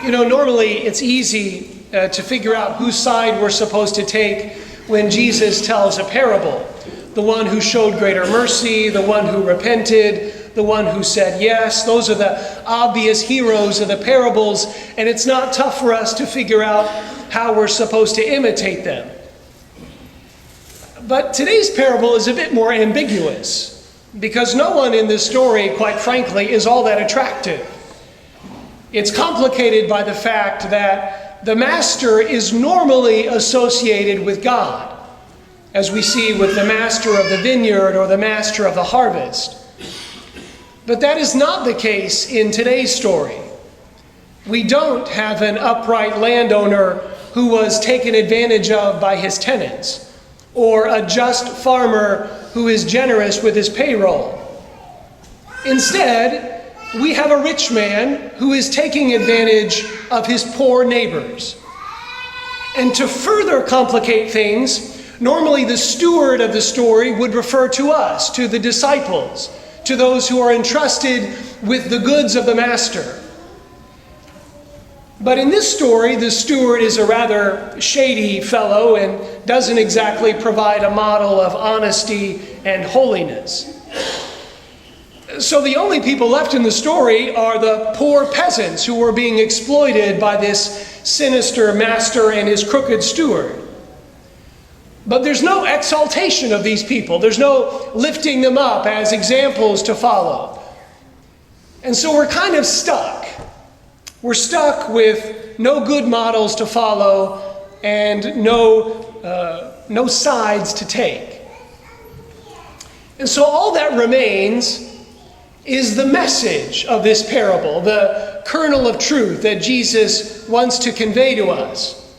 Normally it's easy to figure out whose side we're supposed to take when Jesus tells a parable. The one who showed greater mercy, the one who repented, the one who said yes. Those are the obvious heroes of the parables, and it's not tough for us to figure out how we're supposed to imitate them. But today's parable is a bit more ambiguous, because no one in this story, quite frankly, is all that attractive. It's complicated by the fact that the master is normally associated with God, as we see with the master of the vineyard or the master of the harvest. But that is not the case in today's story. We don't have an upright landowner who was taken advantage of by his tenants, or a just farmer who is generous with his payroll. Instead, we have a rich man who is taking advantage of his poor neighbors. And to further complicate things, normally the steward of the story would refer to us, to the disciples, to those who are entrusted with the goods of the master. But in this story, the steward is a rather shady fellow and doesn't exactly provide a model of honesty and holiness. So the only people left in the story are the poor peasants who were being exploited by this sinister master and his crooked steward. But there's no exaltation of these people. There's no lifting them up as examples to follow. And so we're kind of stuck. We're stuck with no good models to follow and no sides to take. And so all that remains is the message of this parable, the kernel of truth that Jesus wants to convey to us.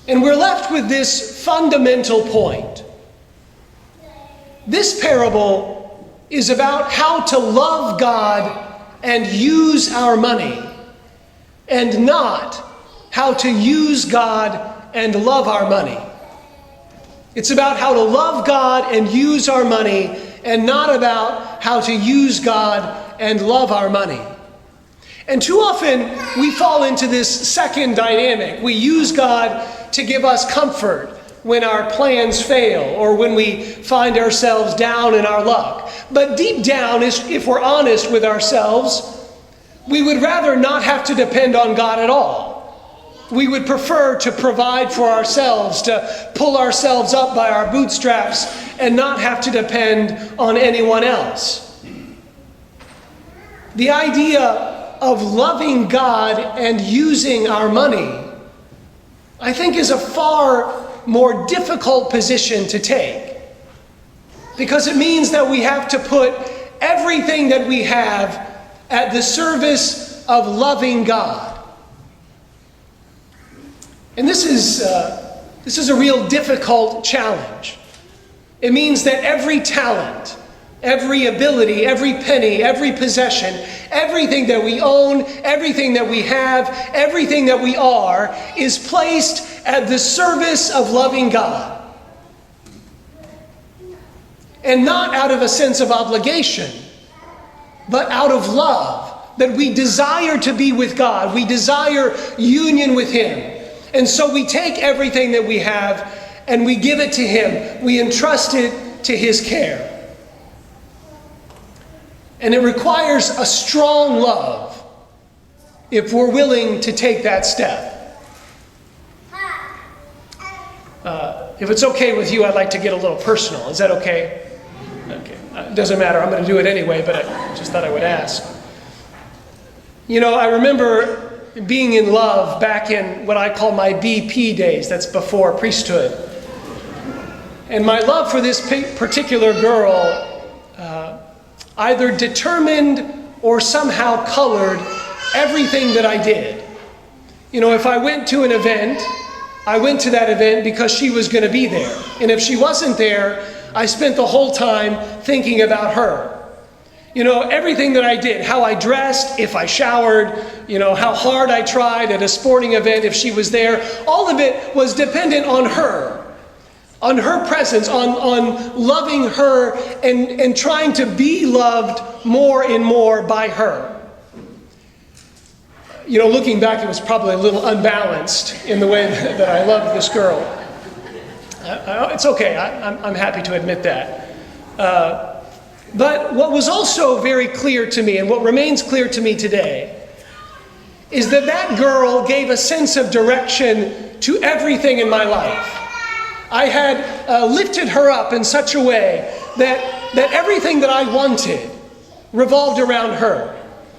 And we're left with this fundamental point. This parable is about how to love God and use our money, and not how to use God and love our money. It's about how to love God and use our money, and not about how to use God and love our money. And too often we fall into this second dynamic. We use God to give us comfort when our plans fail or when we find ourselves down in our luck. But deep down, if we're honest with ourselves, we would rather not have to depend on God at all. We would prefer to provide for ourselves, to pull ourselves up by our bootstraps and not have to depend on anyone else. The idea of loving God and using our money, I think, is a far more difficult position to take, because it means that we have to put everything that we have at the service of loving God. And this is a real difficult challenge. It means that every talent, every ability, every penny, every possession, everything that we own, everything that we have, everything that we are, is placed at the service of loving God. And not out of a sense of obligation, but out of love, that we desire to be with God. We desire union with Him. And so we take everything that we have and we give it to Him. We entrust it to His care. And it requires a strong love if we're willing to take that step. If it's okay with you, I'd like to get a little personal. Is that okay? Okay. It doesn't matter. I'm going to do it anyway, but I just thought I would ask. I remember being in love back in what I call my BP days. That's before priesthood. And my love for this particular girl either determined or somehow colored everything that I did. If I went to an event, I went to that event because she was going to be there. And if she wasn't there, I spent the whole time thinking about her. Everything that I did, how I dressed, if I showered, how hard I tried at a sporting event if she was there, all of it was dependent on her presence, on loving her and trying to be loved more and more by her. Looking back, it was probably a little unbalanced in the way that I loved this girl. It's okay, I'm happy to admit that. But what was also very clear to me, and what remains clear to me today, is that that girl gave a sense of direction to everything in my life. I had lifted her up in such a way that everything that I wanted revolved around her.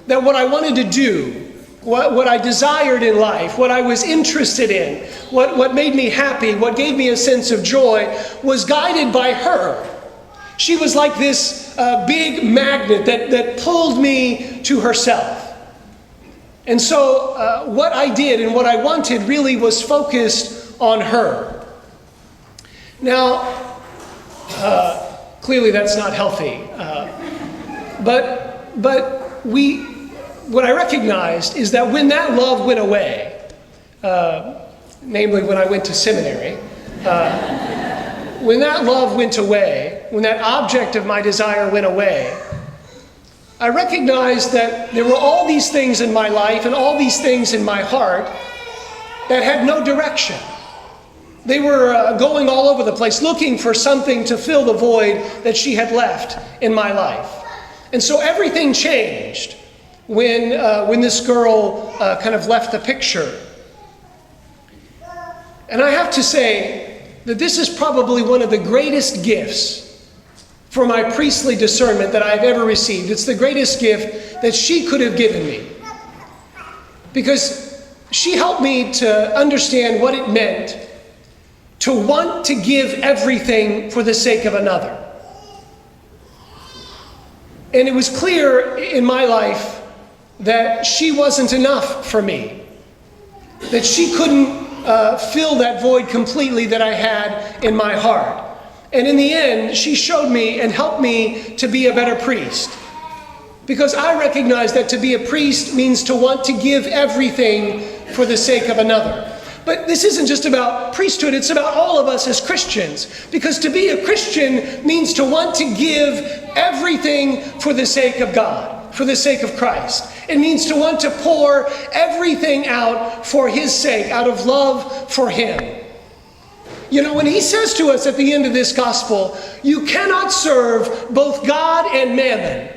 That what I wanted to do, what I desired in life, what I was interested in, what made me happy, what gave me a sense of joy, was guided by her. She was like this big magnet that pulled me to herself. And so what I did and what I wanted really was focused on her. Now, clearly that's not healthy. But what I recognized is that when that love went away, namely when I went to seminary, when that love went away, when that object of my desire went away, I recognized that there were all these things in my life and all these things in my heart that had no direction. They were going all over the place, looking for something to fill the void that she had left in my life. And so everything changed when this girl kind of left the picture. And I have to say that this is probably one of the greatest gifts for my priestly discernment that I've ever received. It's the greatest gift that she could have given me. Because she helped me to understand what it meant to want to give everything for the sake of another. And it was clear in my life that she wasn't enough for me. That she couldn't fill that void completely that I had in my heart. And in the end, she showed me and helped me to be a better priest. Because I recognize that to be a priest means to want to give everything for the sake of another. But this isn't just about priesthood, it's about all of us as Christians. Because to be a Christian means to want to give everything for the sake of God, for the sake of Christ. It means to want to pour everything out for His sake, out of love for Him. When He says to us at the end of this gospel, you cannot serve both God and mammon,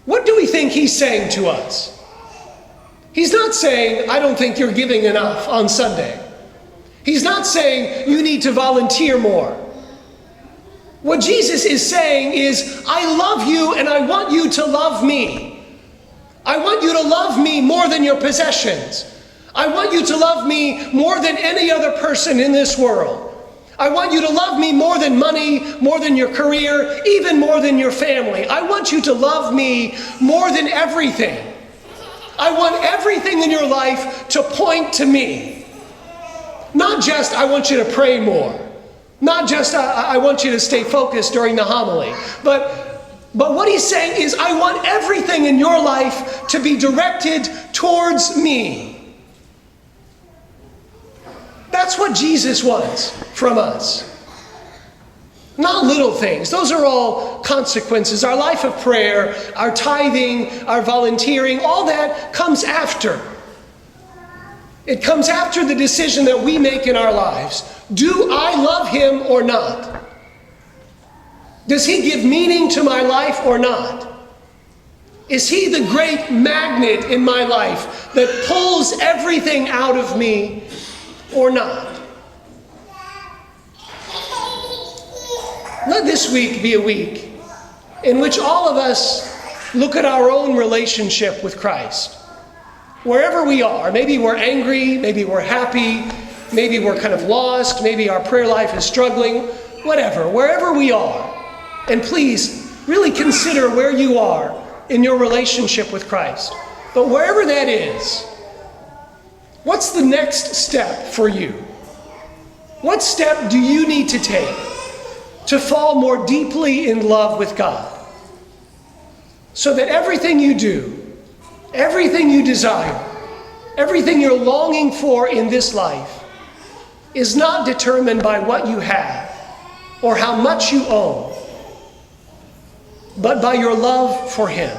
what do we think He's saying to us? He's not saying, I don't think you're giving enough on Sunday. He's not saying you need to volunteer more. What Jesus is saying is, I love you and I want you to love me. I want you to love me more than your possessions. I want you to love me more than any other person in this world. I want you to love me more than money, more than your career, even more than your family. I want you to love me more than everything. I want everything in your life to point to me. Not just, I want you to pray more. Not just, I want you to stay focused during the homily. But what He's saying is, I want everything in your life to be directed towards me. That's what Jesus wants from us. Not little things. Those are all consequences. Our life of prayer, our tithing, our volunteering, all that comes after. It comes after the decision that we make in our lives. Do I love Him or not? Does He give meaning to my life or not? Is He the great magnet in my life that pulls everything out of me or not? Let this week be a week in which all of us look at our own relationship with Christ. Wherever we are, maybe we're angry, maybe we're happy, maybe we're kind of lost, maybe our prayer life is struggling, whatever, wherever we are. And please, really consider where you are in your relationship with Christ. But wherever that is, what's the next step for you? What step do you need to take to fall more deeply in love with God? So that everything you do, everything you desire, everything you're longing for in this life is not determined by what you have or how much you own, but by your love for Him.